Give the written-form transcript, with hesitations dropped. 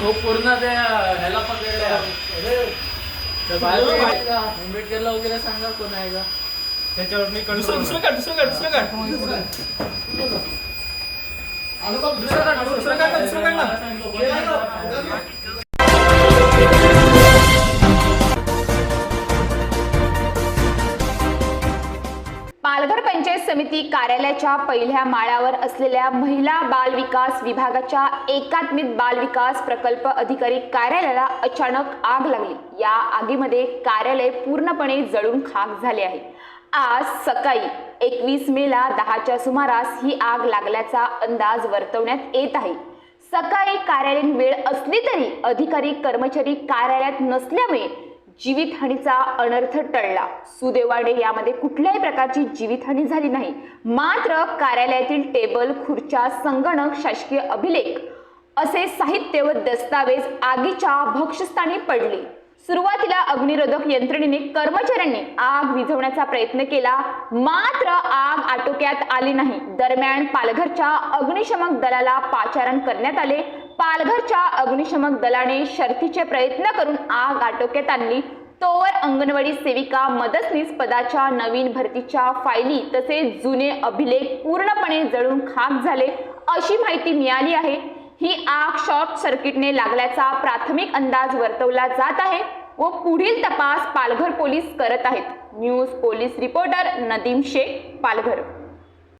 तो पूर्ण त्या ह्याला पकडल्या आंबेडकरला वगैरे सांगा कोण आहे का त्याच्यावर मी दुसरं काढ पालघर पंचायत समिती कार्यालयाच्या पहिल्या माळ्यावर असलेल्या महिला बाल विकास विभागाच्या एकात्मिक बाल विकास प्रकल्प अधिकारी कार्यालयाला अचानक आग लागली। या आगीमध्ये कार्यालय पूर्णपणे जळून खाक झाले आहे। आज सकाळी 21 मेला 10च्या सुमारास ही आग लागल्याचा अंदाज वर्तवण्यात येत आहे। सकाळी कार्यालयीन वेळ असली तरी अधिकारी कर्मचारी कार्यालयात नसल्यामुळे जीवितहानीचा अनर्थ टळला। सुदैवाने यामध्ये कुठल्याही प्रकारची जीवितहानी झाली नाही। मात्र कार्यालयातील टेबल, खुर्च्या, संगणक, शासकीय अभिलेख असे साहित्य व दस्तावेज आगीच्या भक्षस्थानी पडले। सुरुवातीला अग्निरोधक यंत्रणेने कर्मचाऱ्यांनी आग विझवण्याचा प्रयत्न केला, मात्र आग आटोक्यात आली नाही। दरम्यान पालघरच्या अग्निशमक दलाला पाचारण करण्यात आले। पालघरच्या अग्निशमक दलाने शर्थीचे प्रयत्न करून आग आटोक्यात आणली। तोवर अंगणवाडी सेविका मदतनीस पदाच्या नवीन भरतीच्या फायली तसेच जुने अभिलेख पूर्णपणे जळून खाक झाले अशी माहिती मिळाली आहे। ही आग शॉर्ट सर्किटने लागल्याचा प्राथमिक अंदाज वर्तवला जात आहे व पुढील तपास पालघर पोलीस करत आहेत। News police reporter Nadeem Shaikh, Palghar.